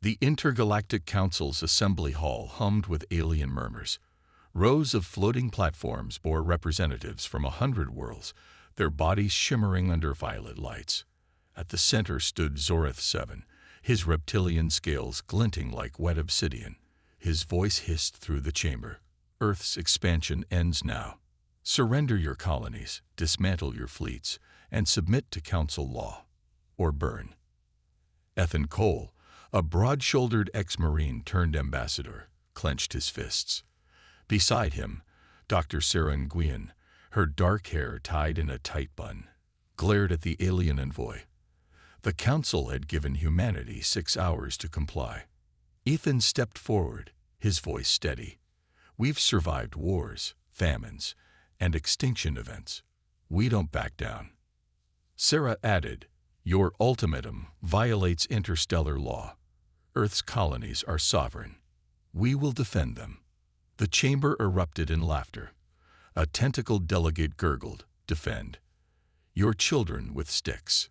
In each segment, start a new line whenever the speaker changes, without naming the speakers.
The Intergalactic Council's assembly hall hummed with alien murmurs. Rows of floating platforms bore representatives from 100 worlds, their bodies shimmering under violet lights. At the center stood Zoreth 7, his reptilian scales glinting like wet obsidian. His voice hissed through the chamber. Earth's expansion ends now. Surrender your colonies, dismantle your fleets, and submit to council law. Or burn. Ethan Cole, a broad-shouldered ex-Marine turned ambassador, clenched his fists. Beside him, Dr. Sarah Nguyen, her dark hair tied in a tight bun, glared at the alien envoy. The council had given humanity 6 hours to comply. Ethan stepped forward, his voice steady. We've survived wars, famines, and extinction events. We don't back down. Sarah added, your ultimatum violates interstellar law. Earth's colonies are sovereign. We will defend them. The chamber erupted in laughter. A tentacled delegate gurgled, defend. Your children with sticks.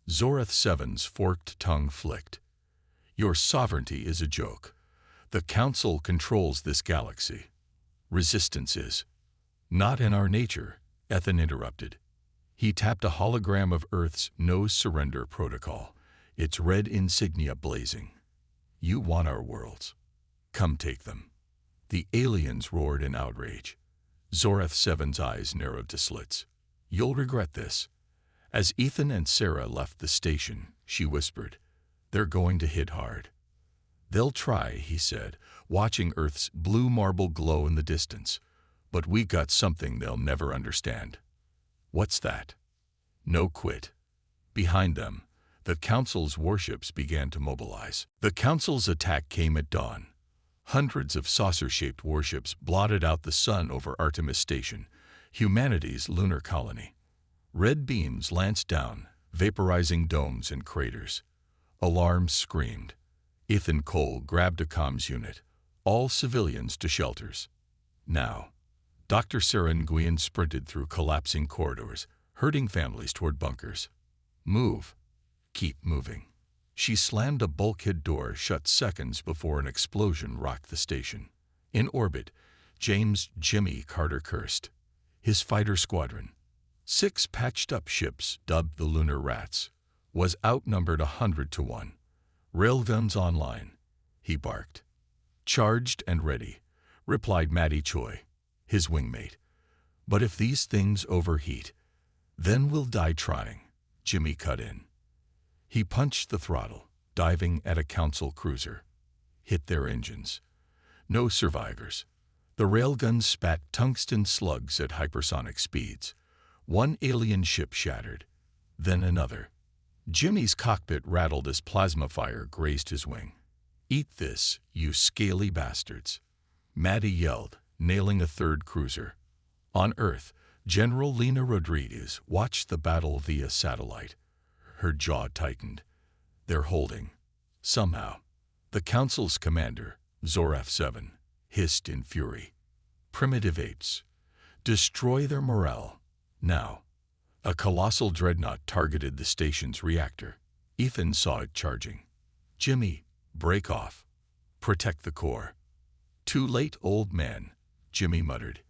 Zoreth 7's forked tongue flicked. Your sovereignty is a joke. The council controls this galaxy. Resistance is. Not in our nature, Ethan interrupted. He tapped a hologram of Earth's no-surrender protocol, its red insignia blazing. You want our worlds. Come take them. The aliens roared in outrage. Zoreth 7's eyes narrowed to slits. You'll regret this. As Ethan and Sarah left the station, she whispered, they're going to hit hard. They'll try, he said, watching Earth's blue marble glow in the distance. But we got something they'll never understand. What's that? No quit. Behind them, the Council's warships began to mobilize. The Council's attack came at dawn. Hundreds of saucer-shaped warships blotted out the sun over Artemis Station, humanity's lunar colony. Red beams lanced down, vaporizing domes and craters. Alarms screamed. Ethan Cole grabbed a comms unit. All civilians to shelters. Now. Dr. Sarah Nguyen sprinted through collapsing corridors, herding families toward bunkers. Move. Keep moving. She slammed a bulkhead door shut seconds before an explosion rocked the station. In orbit, James Jimmy Carter cursed. His fighter squadron, 6 patched-up ships dubbed the Lunar Rats, was outnumbered 100 to 1. Railguns online, he barked. Charged and ready, replied Matty Choi, his wingmate. But if these things overheat, then we'll die trying, Jimmy cut in. He punched the throttle, diving at a council cruiser. Hit their engines. No survivors. The railguns spat tungsten slugs at hypersonic speeds. One alien ship shattered, then another. Jimmy's cockpit rattled as plasma fire grazed his wing. Eat this, you scaly bastards. Matty yelled, nailing a third cruiser. On Earth, General Lena Rodriguez watched the battle via satellite. Her jaw tightened. They're holding. Somehow. The Council's commander, Zoreth 7, hissed in fury. Primitive apes. Destroy their morale. Now. A colossal dreadnought targeted the station's reactor. Ethan saw it charging. Jimmy, break off. Protect the core. Too late, old man, Jimmy muttered.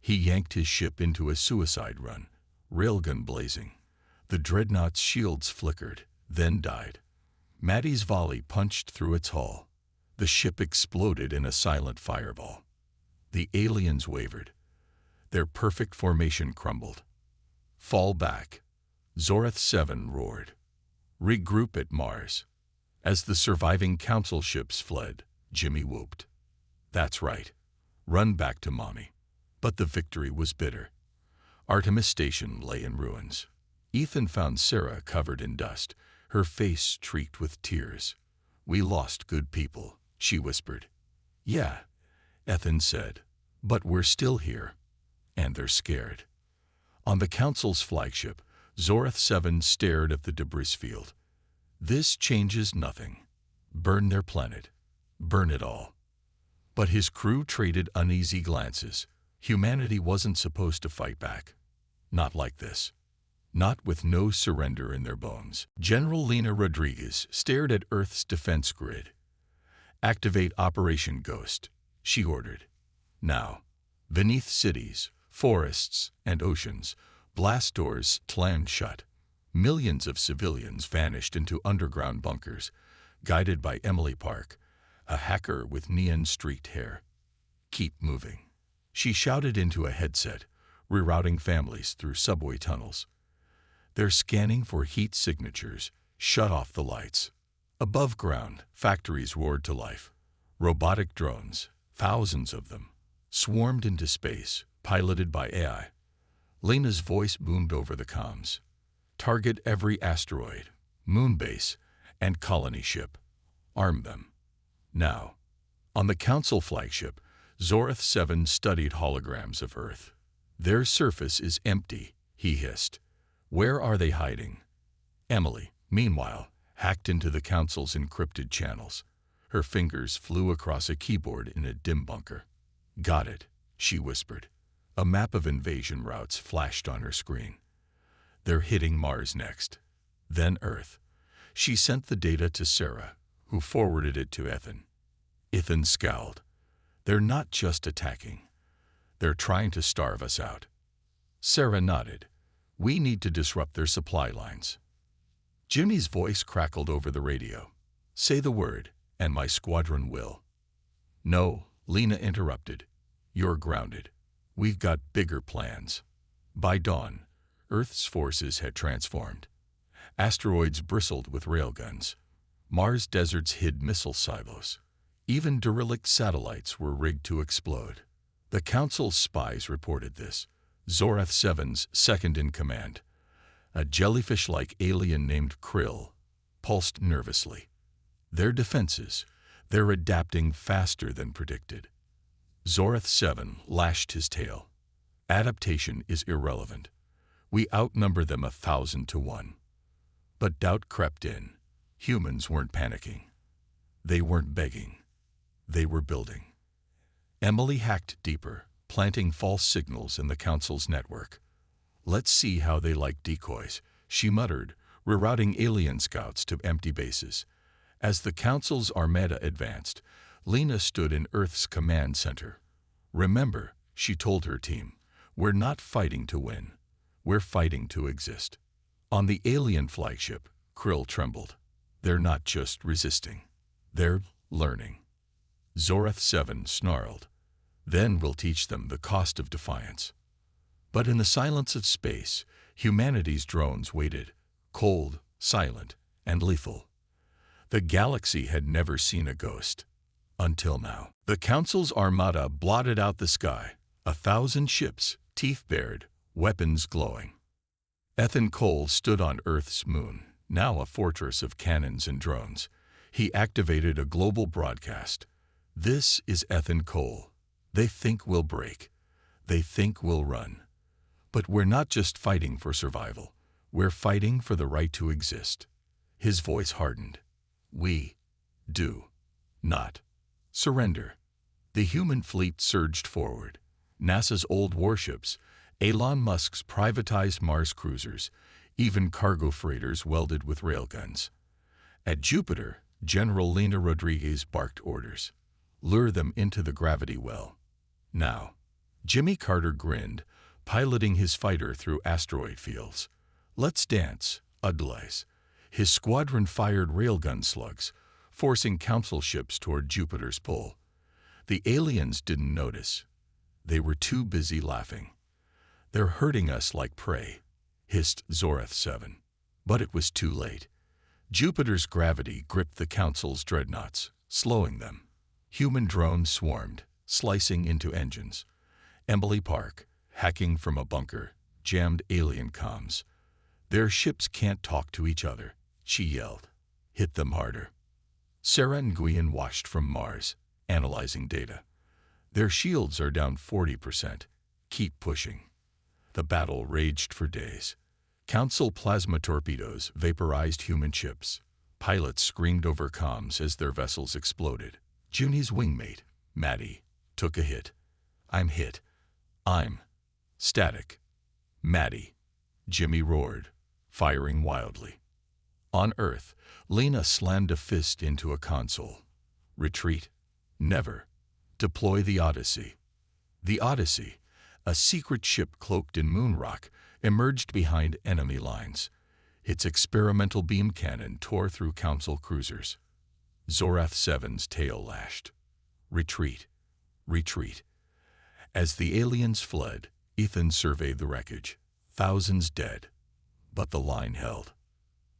He yanked his ship into a suicide run, railgun blazing. The dreadnought's shields flickered, then died. Matty's volley punched through its hull. The ship exploded in a silent fireball. The aliens wavered. Their perfect formation crumbled. Fall back, Zoreth 7 roared. Regroup at Mars. As the surviving council ships fled, Jimmy whooped. That's right. Run back to Mommy. But the victory was bitter. Artemis Station lay in ruins. Ethan found Sarah covered in dust, her face streaked with tears. We lost good people, she whispered. Yeah, Ethan said, but we're still here. And they're scared. On the Council's flagship, Zoreth 7 stared at the debris field. This changes nothing. Burn their planet. Burn it all. But his crew traded uneasy glances. Humanity wasn't supposed to fight back. Not like this. Not with no surrender in their bones. General Lena Rodriguez stared at Earth's defense grid. Activate Operation Ghost, she ordered. Now, beneath cities, forests, and oceans, blast doors slammed shut. Millions of civilians vanished into underground bunkers, guided by Emily Park, a hacker with neon-streaked hair. Keep moving, she shouted into a headset, rerouting families through subway tunnels. They're scanning for heat signatures. Shut off the lights. Above ground, factories roared to life. Robotic drones, thousands of them, swarmed into space, piloted by AI. Lena's voice boomed over the comms. Target every asteroid, moon base, and colony ship. Arm them. Now. On the Council flagship, Zorath 7 studied holograms of Earth. Their surface is empty, he hissed. Where are they hiding? Emily, meanwhile, hacked into the Council's encrypted channels. Her fingers flew across a keyboard in a dim bunker. Got it, she whispered. A map of invasion routes flashed on her screen. They're hitting Mars next, then Earth. She sent the data to Sarah, who forwarded it to Ethan. Ethan scowled. They're not just attacking. They're trying to starve us out. Sarah nodded. We need to disrupt their supply lines. Jimmy's voice crackled over the radio. Say the word, and my squadron will. No, Lena interrupted. You're grounded. We've got bigger plans. By dawn, Earth's forces had transformed. Asteroids bristled with railguns. Mars deserts hid missile silos. Even derelict satellites were rigged to explode. The Council's spies reported this. Zorath 7's second-in-command, a jellyfish-like alien named Krill, pulsed nervously. Their defenses, they're adapting faster than predicted. Zorath 7 lashed his tail. Adaptation is irrelevant. We outnumber them 1,000 to 1. But doubt crept in. Humans weren't panicking. They weren't begging. They were building. Emily hacked deeper, planting false signals in the Council's network. Let's see how they like decoys, she muttered, rerouting alien scouts to empty bases. As the Council's armada advanced, Lena stood in Earth's command center. Remember, she told her team, we're not fighting to win. We're fighting to exist. On the alien flagship, Krill trembled. They're not just resisting. They're learning. Zorath 7 snarled. Then we'll teach them the cost of defiance. But in the silence of space, humanity's drones waited, cold, silent, and lethal. The galaxy had never seen a ghost. Until now. The Council's armada blotted out the sky. 1,000 ships, teeth bared, weapons glowing. Ethan Cole stood on Earth's moon, now a fortress of cannons and drones. He activated a global broadcast. This is Ethan Cole. They think we'll break. They think we'll run. But we're not just fighting for survival. We're fighting for the right to exist. His voice hardened. We do not surrender. The human fleet surged forward. NASA's old warships, Elon Musk's privatized Mars cruisers, even cargo freighters welded with railguns. At Jupiter, General Lena Rodriguez barked orders. Lure them into the gravity well. Now, Jimmy Carter grinned, piloting his fighter through asteroid fields. Let's dance, Udlays. His squadron fired railgun slugs, forcing Council ships toward Jupiter's pull. The aliens didn't notice. They were too busy laughing. They're hurting us like prey, hissed Zorath 7. But it was too late. Jupiter's gravity gripped the Council's dreadnoughts, slowing them. Human drones swarmed, slicing into engines. Emily Park, hacking from a bunker, jammed alien comms. Their ships can't talk to each other, she yelled. Hit them harder. Sarah and Nguyen watched from Mars, analyzing data. Their shields are down 40%. Keep pushing. The battle raged for days. Council plasma torpedoes vaporized human ships. Pilots screamed over comms as their vessels exploded. Junie's wingmate, Maddie, took a hit. I'm hit. I'm static. Maddie, Jimmy roared, firing wildly. On Earth, Lena slammed a fist into a console. Retreat. Never. Deploy the Odyssey. The Odyssey, a secret ship cloaked in moon rock, emerged behind enemy lines. Its experimental beam cannon tore through Council cruisers. Zorath 7's tail lashed. Retreat. Retreat. As the aliens fled, Ethan surveyed the wreckage. Thousands dead. But the line held.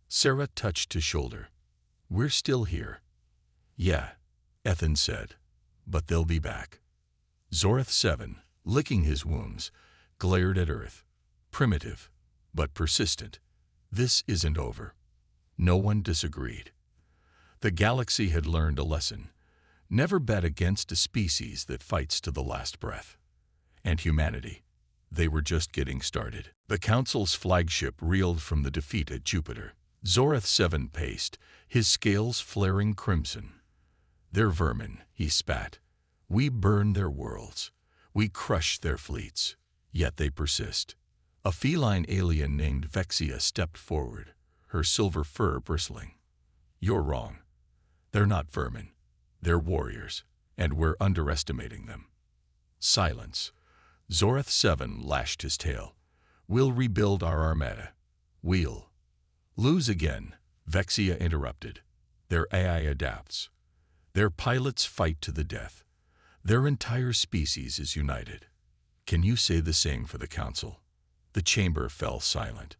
Sarah touched his shoulder. We're still here. Yeah, Ethan said, but they'll be back. Zorath 7, licking his wounds, glared at Earth. Primitive, but persistent. This isn't over. No one disagreed. The galaxy had learned a lesson. Never bet against a species that fights to the last breath. And humanity, they were just getting started. The Council's flagship reeled from the defeat at Jupiter. Zorath 7 paced, his scales flaring crimson. They're vermin, he spat. We burn their worlds. We crush their fleets. Yet they persist. A feline alien named Vexia stepped forward, her silver fur bristling. You're wrong. They're not vermin. They're warriors, and we're underestimating them. Silence. Zorath 7 lashed his tail. We'll rebuild our armada. We'll lose again, Vexia interrupted. Their AI adapts. Their pilots fight to the death. Their entire species is united. Can you say the same for the Council? The chamber fell silent.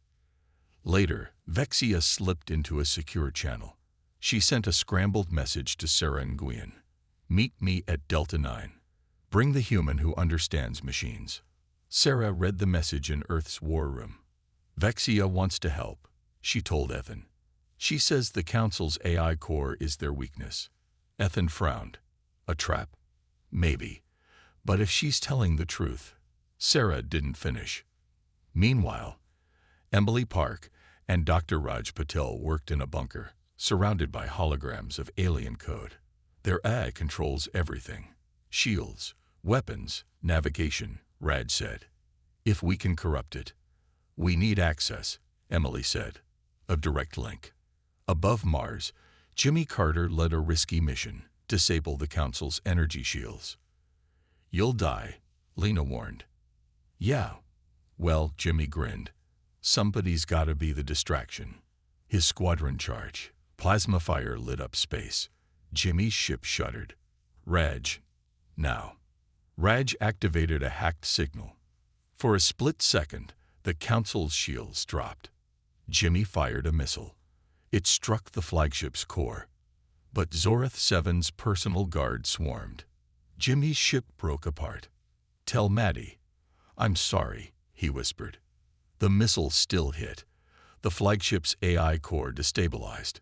Later, Vexia slipped into a secure channel. She sent a scrambled message to Sarah Nguyen. Meet me at Delta 9. Bring the human who understands machines. Sarah read the message in Earth's war room. Vexia wants to help, she told Ethan. She says the Council's AI core is their weakness. Ethan frowned. A trap? Maybe. But if she's telling the truth. Sarah didn't finish. Meanwhile, Emily Park and Dr. Raj Patel worked in a bunker, surrounded by holograms of alien code. Their AI controls everything. Shields, weapons, navigation, Raj said. If we can corrupt it. We need access, Emily said. A direct link. Above Mars, Jimmy Carter led a risky mission, disable the Council's energy shields. You'll die, Lena warned. Yeah. Well, Jimmy grinned. Somebody's gotta be the distraction. His squadron charge. Plasma fire lit up space. Jimmy's ship shuddered. Raj. Now. Raj activated a hacked signal. For a split second, the Council's shields dropped. Jimmy fired a missile. It struck the flagship's core. But Zorath 7's personal guard swarmed. Jimmy's ship broke apart. Tell Maddie. I'm sorry, he whispered. The missile still hit. The flagship's AI core destabilized.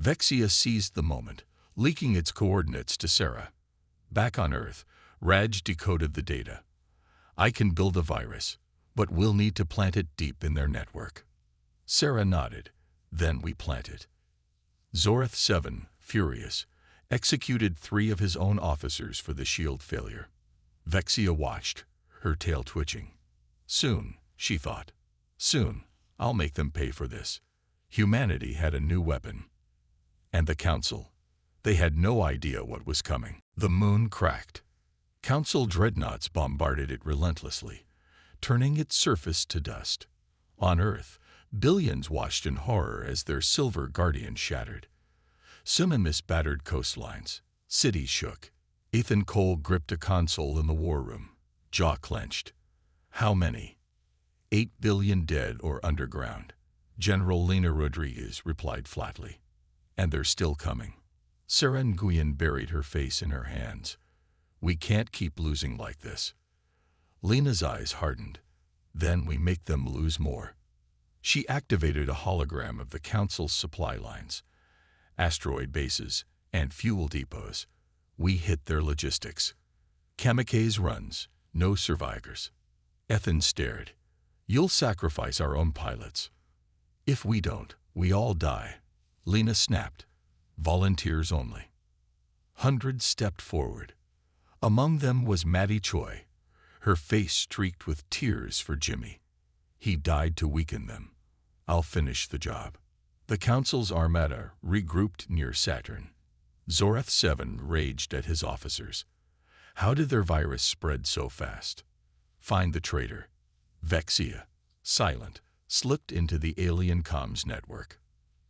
Vexia seized the moment, leaking its coordinates to Sarah. Back on Earth, Raj decoded the data. I can build a virus, but we'll need to plant it deep in their network. Sarah nodded. Then we plant it. Zorath 7, furious, executed 3 of his own officers for the shield failure. Vexia watched, her tail twitching. Soon, she thought. Soon, I'll make them pay for this. Humanity had a new weapon. And the Council. They had no idea what was coming. The moon cracked. Council dreadnoughts bombarded it relentlessly, turning its surface to dust. On Earth, billions watched in horror as their silver guardian shattered. Sumimus battered coastlines. Cities shook. Ethan Cole gripped a console in the war room, jaw clenched. How many? 8 billion dead or underground. General Lena Rodriguez replied flatly. And they're still coming. Sarah Nguyen buried her face in her hands. We can't keep losing like this. Lena's eyes hardened. Then we make them lose more. She activated a hologram of the Council's supply lines, asteroid bases, and fuel depots. We hit their logistics. Kamikaze runs, no survivors. Ethan stared. You'll sacrifice our own pilots. If we don't, we all die. Lena snapped. Volunteers only. Hundreds stepped forward. Among them was Maddie Choi, her face streaked with tears for Jimmy. He died to weaken them. I'll finish the job. The Council's armada regrouped near Saturn. Zorath 7 raged at his officers. How did their virus spread so fast? Find the traitor. Vexia, silent, slipped into the alien comms network.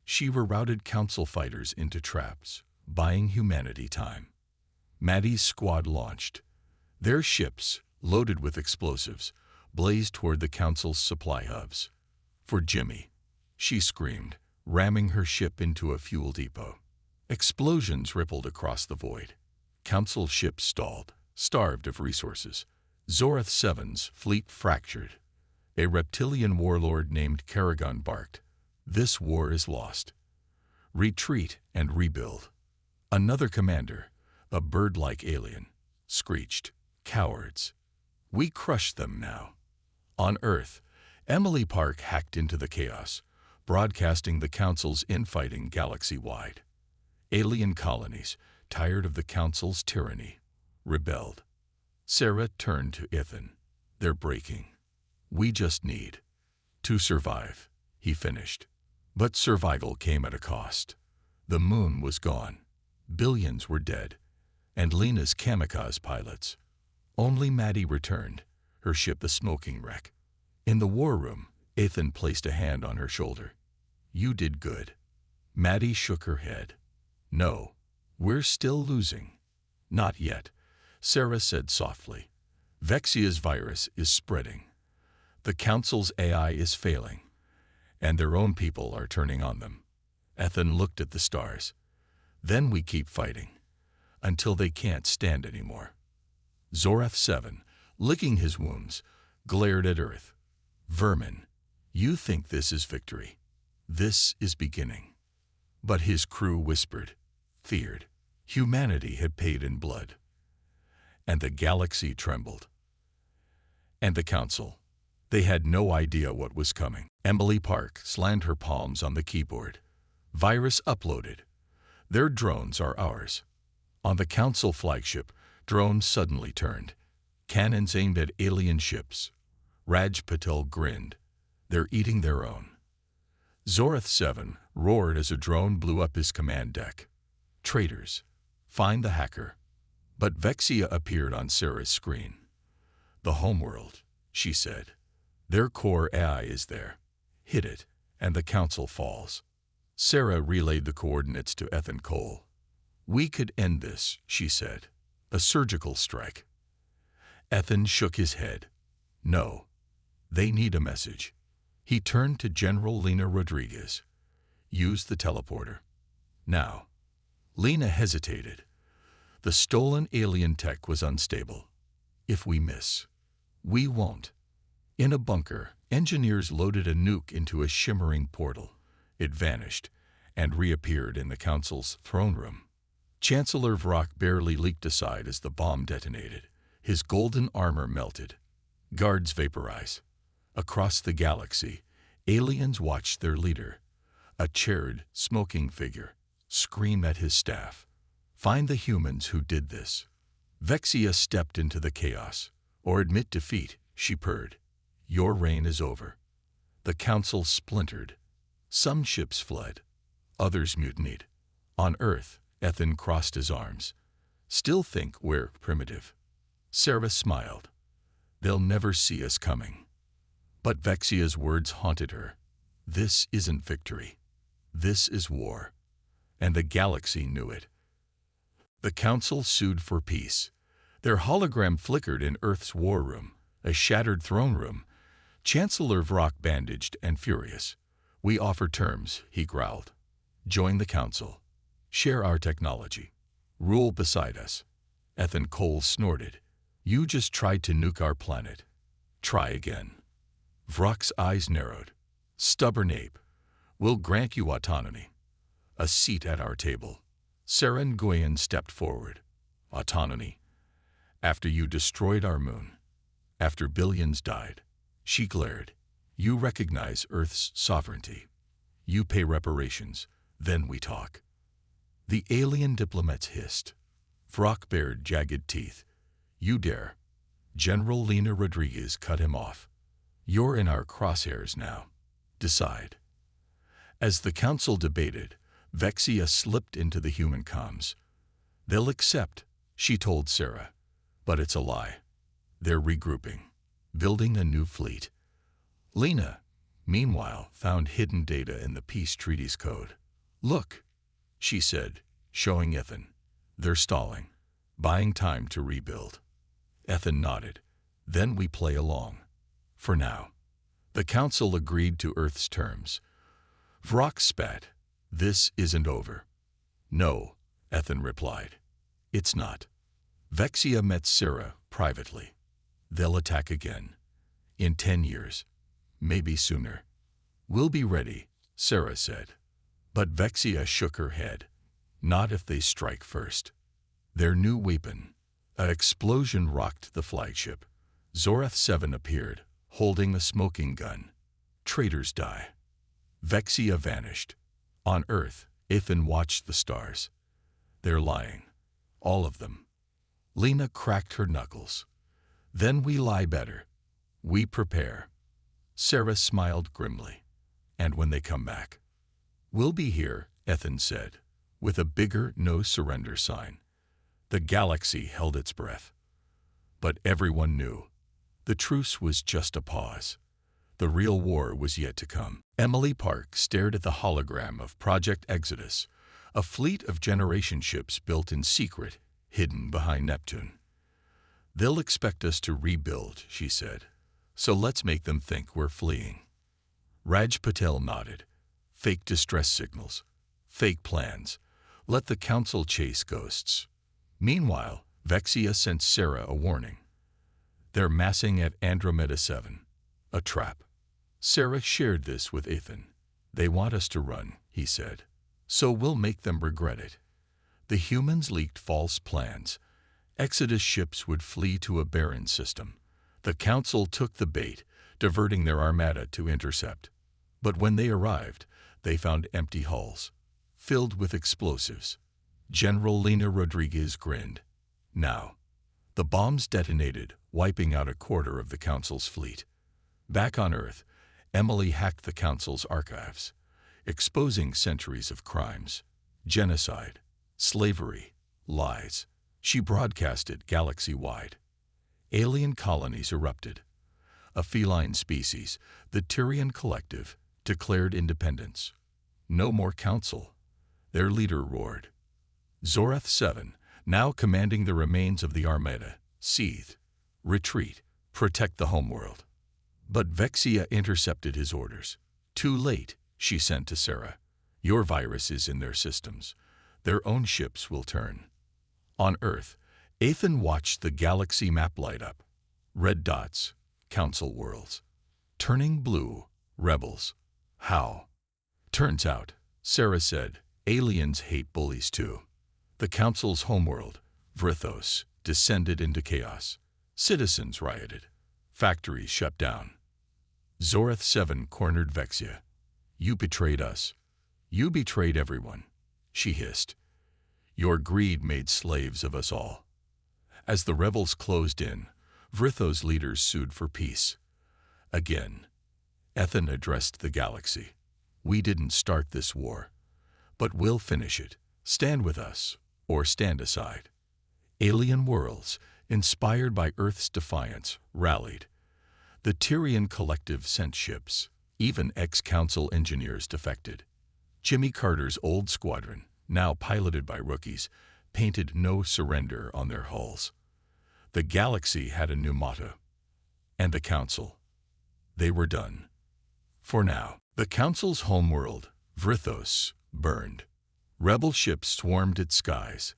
She rerouted council fighters into traps, buying humanity time. Maddie's squad launched. Their ships, loaded with explosives, blazed toward the council's supply hubs. For Jimmy, she screamed, ramming her ship into a fuel depot. Explosions rippled across the void. Council ships stalled, starved of resources. Zorath 7's fleet fractured. A reptilian warlord named Karagon barked, "This war is lost. Retreat and rebuild." Another commander, a bird-like alien, screeched, "Cowards. We crush them now." On Earth, Emily Park hacked into the chaos, broadcasting the Council's infighting galaxy-wide. Alien colonies, tired of the Council's tyranny, rebelled. Sarah turned to Ethan. "They're breaking. We just need to survive," he finished. But survival came at a cost. The moon was gone. Billions were dead. And Lena's kamikaze pilots. Only Maddie returned, her ship a smoking wreck. In the war room, Ethan placed a hand on her shoulder. "You did good." Maddie shook her head. "No, we're still losing." "Not yet," Sarah said softly. "Vexia's virus is spreading. The Council's AI is failing, and their own people are turning on them." Ethan looked at the stars. "Then we keep fighting, until they can't stand anymore." Zorath 7, licking his wounds, glared at Earth. "Vermin, you think this is victory. This is beginning." But his crew whispered, feared. Humanity had paid in blood. And the galaxy trembled. And the Council. They had no idea what was coming. Emily Park slammed her palms on the keyboard. "Virus uploaded. Their drones are ours." On the Council flagship, drones suddenly turned. Cannons aimed at alien ships. Raj Patel grinned. "They're eating their own." Zorath 7 roared as a drone blew up his command deck. "Traitors, find the hacker." But Vexia appeared on Sarah's screen. "The homeworld," she said. "Their core AI is there. Hit it, and the Council falls." Sarah relayed the coordinates to Ethan Cole. "We could end this," she said. "A surgical strike." Ethan shook his head. "No. They need a message." He turned to General Lena Rodriguez. "Use the teleporter. Now." Lena hesitated. The stolen alien tech was unstable. "If we miss, we won't." In a bunker, engineers loaded a nuke into a shimmering portal. It vanished and reappeared in the Council's throne room. Chancellor Vrock barely leaked aside as the bomb detonated. His golden armor melted. Guards vaporize. Across the galaxy, aliens watched their leader, a chaired, smoking figure, scream at his staff. "Find the humans who did this." Vexia stepped into the chaos. "Or admit defeat," she purred. "Your reign is over." The Council splintered. Some ships fled. Others mutinied. On Earth, Ethan crossed his arms. "Still think we're primitive." Sarah smiled. "They'll never see us coming." But Vexia's words haunted her. "This isn't victory. This is war." And the galaxy knew it. The Council sued for peace. Their hologram flickered in Earth's war room, a shattered throne room. Chancellor Vrock bandaged and furious. "We offer terms," he growled. "Join the Council. Share our technology. Rule beside us." Ethan Cole snorted. "You just tried to nuke our planet. Try again." Vrock's eyes narrowed. "Stubborn ape. We'll grant you autonomy. A seat at our table." Sarah Nguyen stepped forward. "Autonomy? After you destroyed our moon? After billions died?" She glared. "You recognize Earth's sovereignty. You pay reparations. Then we talk." The alien diplomats hissed. Vrock bared jagged teeth. "You dare." General Lena Rodriguez cut him off. "You're in our crosshairs now. Decide." As the Council debated, Vexia slipped into the human comms. They'll accept, she told Sarah. But it's a lie. They're regrouping, building a new fleet. Lena, meanwhile, found hidden data in the peace treaty's code. Look, she said, showing Ethan. They're stalling, buying time to rebuild. Ethan nodded. Then we play along. For now. The council agreed to Earth's terms. Vrock spat. This isn't over. No, Ethan replied. It's not. Vexia met Sarah privately. They'll attack again. In 10 years. Maybe sooner. We'll be ready, Sarah said. But Vexia shook her head. Not if they strike first. Their new weapon. An explosion rocked the flagship. Zorath 7 appeared, holding a smoking gun. Traitors die. Vexia vanished. On Earth, Ethan watched the stars. They're lying. All of them. Lena cracked her knuckles. Then we lie better. We prepare. Sarah smiled grimly. And when they come back? We'll be here, Ethan said, with a bigger no-surrender sign. The galaxy held its breath. But everyone knew. The truce was just a pause. The real war was yet to come. Emily Park stared at the hologram of Project Exodus, a fleet of generation ships built in secret, hidden behind Neptune. They'll expect us to rebuild, she said. So let's make them think we're fleeing. Raj Patel nodded. Fake distress signals. Fake plans. Let the council chase ghosts. Meanwhile, Vexia sent Sarah a warning. They're massing at Andromeda 7. A trap. Sarah shared this with Ethan. They want us to run, he said. So we'll make them regret it. The humans leaked false plans. Exodus ships would flee to a barren system. The council took the bait, diverting their armada to intercept. But when they arrived, they found empty hulls, filled with explosives. General Lena Rodriguez grinned. Now, the bombs detonated, wiping out a quarter of the council's fleet. Back on Earth, Emily hacked the council's archives, exposing centuries of crimes, genocide, slavery, lies. She broadcasted galaxy-wide. Alien colonies erupted. A feline species, the Tyrian Collective, declared independence. No more council. Their leader roared. Zorath 7, now commanding the remains of the Armada, seethed. Retreat. Protect the homeworld. But Vexia intercepted his orders. Too late, she sent to Sarah. Your virus is in their systems. Their own ships will turn. On Earth, Ethan watched the galaxy map light up. Red dots, council worlds. Turning blue, rebels. How? Turns out, Sarah said, aliens hate bullies too. The council's homeworld, Vrithos, descended into chaos. Citizens rioted. Factories shut down. Zorath 7 cornered Vexia. You betrayed us. You betrayed everyone, she hissed. Your greed made slaves of us all. As the rebels closed in, Vrithos leaders sued for peace. Again, Ethan addressed the galaxy. We didn't start this war, but we'll finish it. Stand with us, or stand aside. Alien worlds, inspired by Earth's defiance, rallied. The Tyrian Collective sent ships. Even ex-council engineers defected. Jimmy Carter's old squadron, now piloted by rookies, painted no surrender on their hulls. The galaxy had a new motto. And the council. They were done. For now, the council's homeworld, Vrithos, burned. Rebel ships swarmed its skies,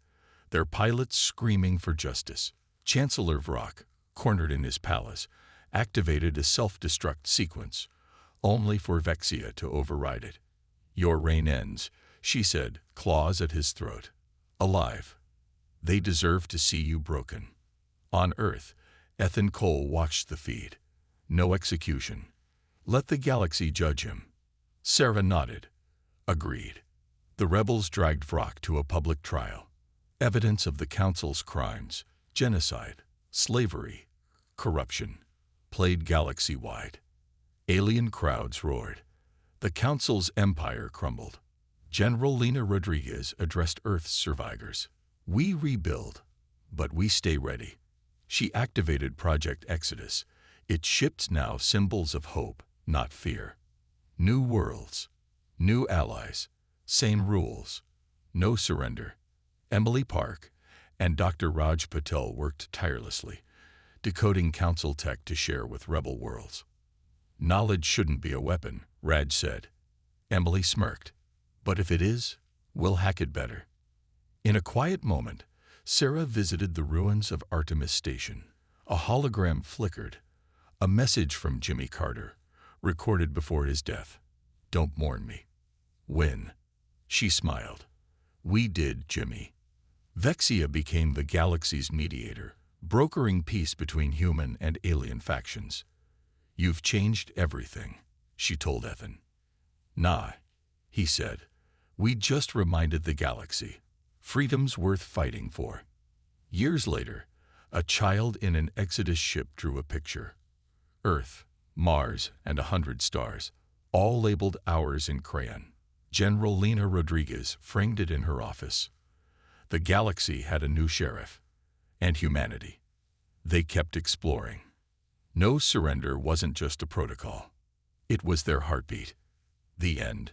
their pilots screaming for justice. Chancellor Vrock, cornered in his palace, activated a self-destruct sequence, only for Vexia to override it. Your reign ends, she said, claws at his throat. Alive. They deserve to see you broken. On Earth, Ethan Cole watched the feed. No execution. Let the galaxy judge him. Sarah nodded. Agreed. The rebels dragged Vrock to a public trial. Evidence of the council's crimes, genocide, slavery, corruption, played galaxy-wide. Alien crowds roared. The council's empire crumbled. General Lena Rodriguez addressed Earth's survivors. We rebuild, but we stay ready. She activated Project Exodus. Its ships now symbols of hope, not fear. New worlds, new allies, same rules, no surrender. Emily Park and Dr. Raj Patel worked tirelessly, decoding Council tech to share with rebel worlds. Knowledge shouldn't be a weapon, Raj said. Emily smirked. But if it is, we'll hack it better. In a quiet moment, Sarah visited the ruins of Artemis Station. A hologram flickered. A message from Jimmy Carter, recorded before his death. Don't mourn me. Win. She smiled. We did, Jimmy. Vexia became the galaxy's mediator, brokering peace between human and alien factions. You've changed everything, she told Ethan. Nah, he said. We just reminded the galaxy. Freedom's worth fighting for. Years later, a child in an Exodus ship drew a picture. Earth, Mars, and 100 stars, all labeled ours in crayon. General Lena Rodriguez framed it in her office. The galaxy had a new sheriff. And humanity. They kept exploring. No surrender wasn't just a protocol. It was their heartbeat. The end.